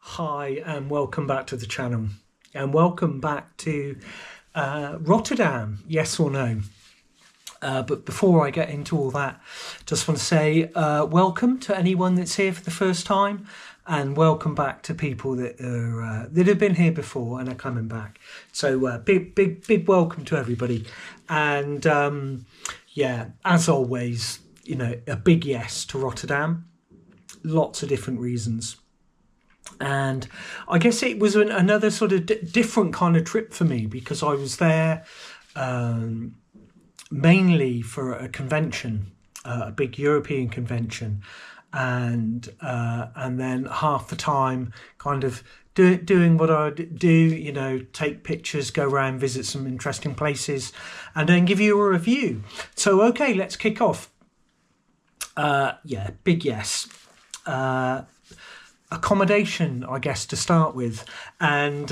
Hi, and welcome back to the channel. And welcome back to Rotterdam, yes or no? But before I get into all that, just want to say welcome to anyone that's here for the first time, and welcome back to people that have been here before and are coming back. So big welcome to everybody. And yeah, as always, a big yes to Rotterdam. Lots of different reasons. And I guess it was another sort of different kind of trip for me, because I was there mainly for a convention, a big European convention, and then half the time kind of doing what I do, take pictures, go around, visit some interesting places, and then give you a review. So okay, let's kick off. Yeah, big yes. Accommodation, I guess, to start with, and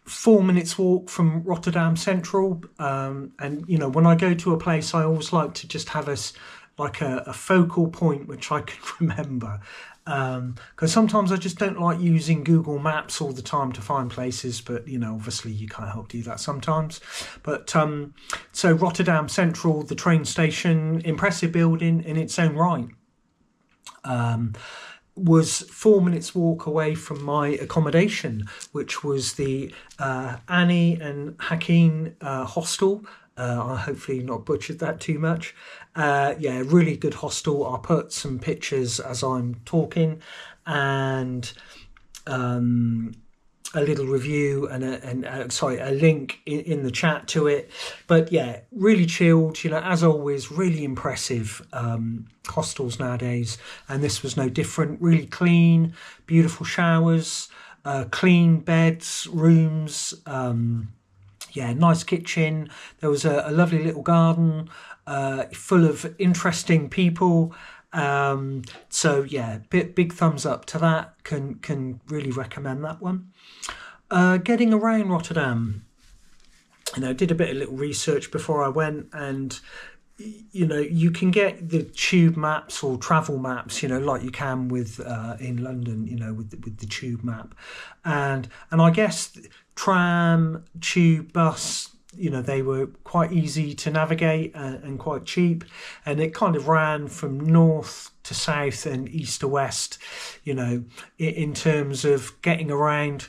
4 minutes walk from Rotterdam Central. And when I go to a place, I always like to just have a focal point which I can remember, because sometimes I just don't like using Google Maps all the time to find places, but obviously you can't help do that sometimes. But so Rotterdam Central, the train station, impressive building in its own right, was 4 minutes walk away from my accommodation, which was the Annie and Hakeem hostel. I hopefully not butchered that too much. Yeah, really good hostel. I'll put some pictures as I'm talking, and a little review and a link in the chat to it. But yeah, really chilled, as always, really impressive hostels nowadays, and this was no different. Really clean, beautiful showers, clean beds, rooms, yeah, nice kitchen. There was a lovely little garden full of interesting people. So yeah, big thumbs up to that. Can really recommend that one. Getting around Rotterdam, did a bit of little research before I went, and you can get the tube maps or travel maps, like you can with in London, with the tube map, and I guess tram, tube, bus, they were quite easy to navigate and quite cheap, and it kind of ran from north to south and east to west, in terms of getting around.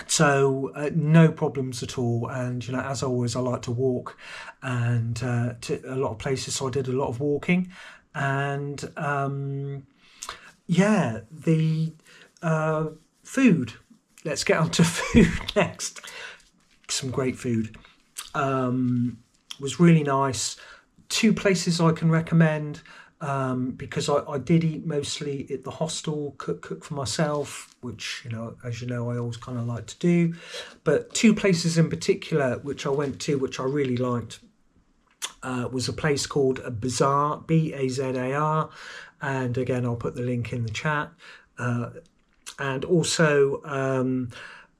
So no problems at all. And as always, I like to walk, and to a lot of places, so I did a lot of walking. And yeah, the food, let's get on to food next. Some great food, was really nice. Two places I can recommend, because I did eat mostly at the hostel, cook for myself, which as I always kind of like to do. But two places in particular which I went to, which I really liked, was a place called a Bazaar, Bazar, and again I'll put the link in the chat. And also,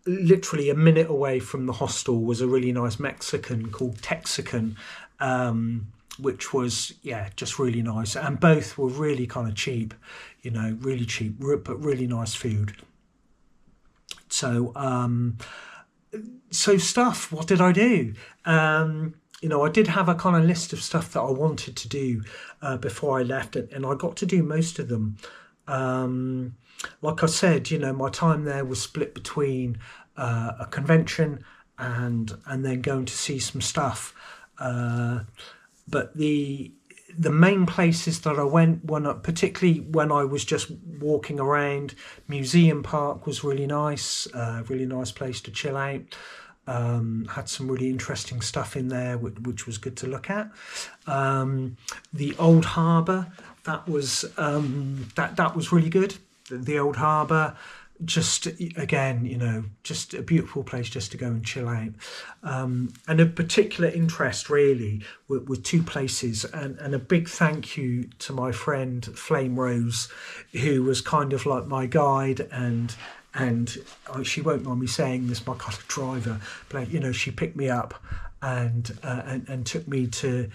literally a minute away from the hostel was a really nice Mexican called Texican, which was, yeah, just really nice. And both were really kind of cheap, really cheap, but really nice food. So, stuff, what did I do? I did have a kind of list of stuff that I wanted to do before I left, and I got to do most of them. Like I said, my time there was split between a convention and then going to see some stuff. But the main places that I went, particularly when I was just walking around, Museum Park was really nice place to chill out. Had some really interesting stuff in there, which was good to look at. The Old Harbour, that was that was really good. The Old Harbour, just again, just a beautiful place just to go and chill out. And a particular interest really with two places, and a big thank you to my friend Flame Rose, who was kind of like my guide, and she won't mind me saying this, my kind of driver, but she picked me up and took me to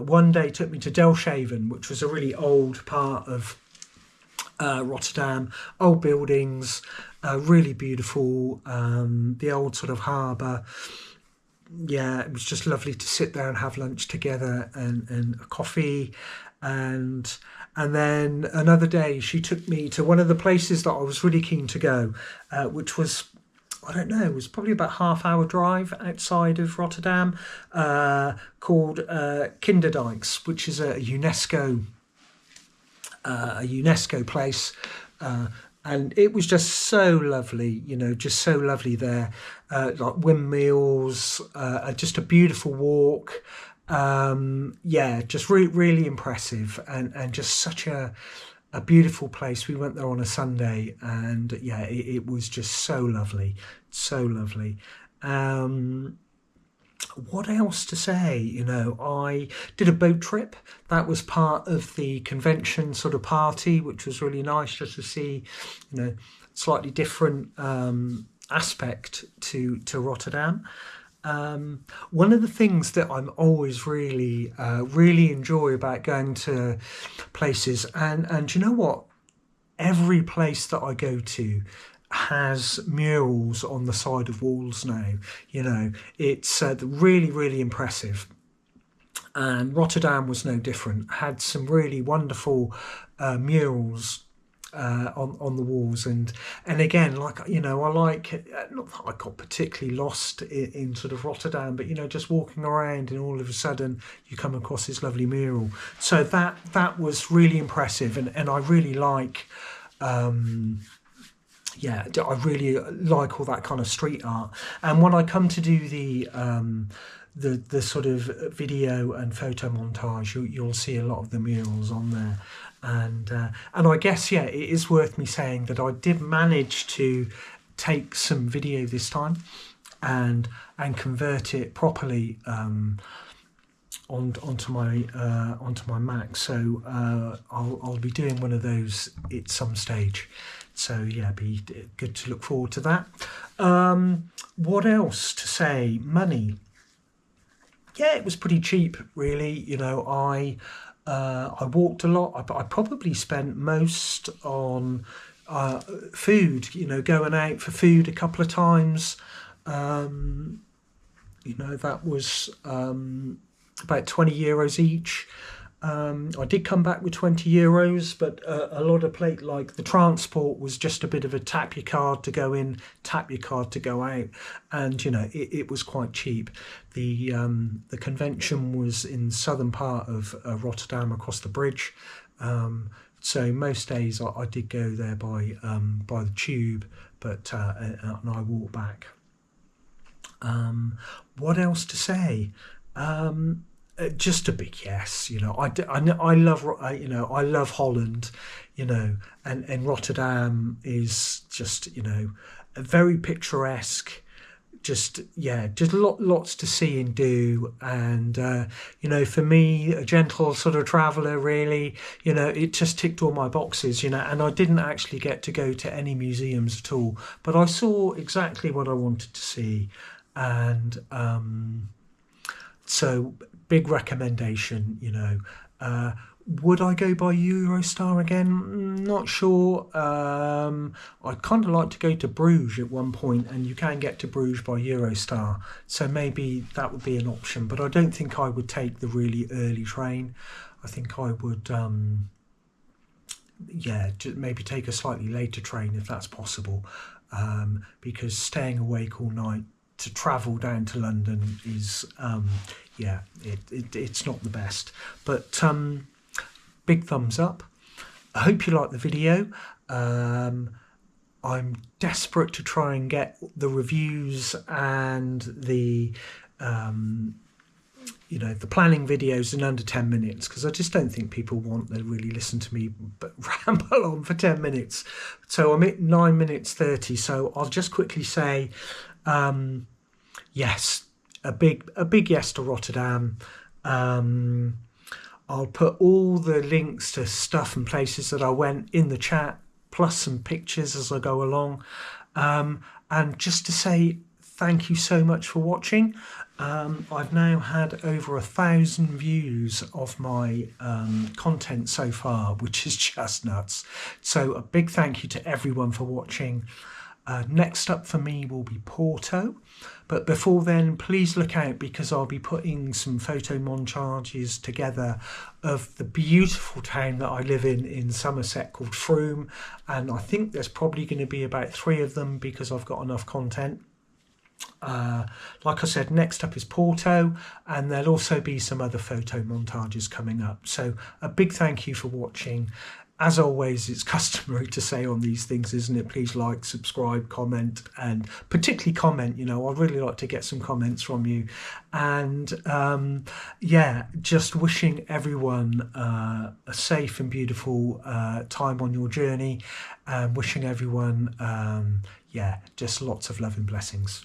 one day took me to Delfshaven, which was a really old part of Rotterdam, old buildings, really beautiful. The old sort of harbour. Yeah, it was just lovely to sit there and have lunch together and a coffee, and and then another day she took me to one of the places that I was really keen to go, which was, I don't know, it was probably about half-hour drive outside of Rotterdam, called Kinderdijks, which is a UNESCO place, and it was just so lovely, just so lovely there. Like windmills, just a beautiful walk. Yeah, just really impressive, and just such a beautiful place. We went there on a Sunday, and yeah, it was just so lovely, so lovely. Um, what else to say? I did a boat trip. That was part of the convention sort of party, which was really nice just to see, slightly different aspect to Rotterdam. One of the things that I'm always really enjoy about going to places, and you know what? Every place that I go to has murals on the side of walls now. It's really impressive. And Rotterdam was no different. Had some really wonderful murals on the walls, and again, like, I like, not that I got particularly lost in sort of Rotterdam, but just walking around, and all of a sudden you come across this lovely mural. So that was really impressive, and I really like. Yeah, I really like all that kind of street art. And when I come to do the sort of video and photo montage, you'll see a lot of the murals on there. And I guess, yeah, it is worth me saying that I did manage to take some video this time and convert it properly onto my Mac. So I'll be doing one of those at some stage. So yeah, be good to look forward to that. What else to say? Money. Yeah, it was pretty cheap, really. I walked a lot. I probably spent most on food. Going out for food a couple of times. That was about €20 each. I did come back with €20, but a lot of like the transport was just a bit of a tap your card to go in, tap your card to go out, and it was quite cheap. The convention was in the southern part of Rotterdam, across the bridge. So most days I did go there by the tube, but and I walked back. What else to say? Just a big yes. I love Holland, and Rotterdam is just, a very picturesque, just lots to see and do. And for me, a gentle sort of traveller, really, it just ticked all my boxes, and I didn't actually get to go to any museums at all, but I saw exactly what I wanted to see. And so big recommendation. Would I go by Eurostar again? Not sure. I'd kind of like to go to Bruges at one point, and you can get to Bruges by Eurostar, so maybe that would be an option, but I don't think I would take the really early train. I think I would just maybe take a slightly later train if that's possible, because staying awake all night to travel down to London is it's not the best. But big thumbs up. I hope you like the video. I'm desperate to try and get the reviews and the the planning videos in under 10 minutes, because I just don't think people want to really listen to me but ramble on for 10 minutes. So I'm at 9 minutes 30, so I'll just quickly say yes, a big yes to Rotterdam. I'll put all the links to stuff and places that I went in the chat, plus some pictures as I go along. And just to say thank you so much for watching. I've now had over 1,000 views of my content so far, which is just nuts. So a big thank you to everyone for watching. Next up for me will be Porto, but before then please look out, because I'll be putting some photo montages together of the beautiful town that I live in Somerset, called Frome, and I think there's probably going to be about 3 of them because I've got enough content. Like I said, next up is Porto, and there'll also be some other photo montages coming up. So a big thank you for watching. As always, it's customary to say on these things, isn't it? Please like, subscribe, comment, and particularly comment. You know, I'd really like to get some comments from you. And yeah, just wishing everyone a safe and beautiful time on your journey, and wishing everyone, yeah, just lots of love and blessings.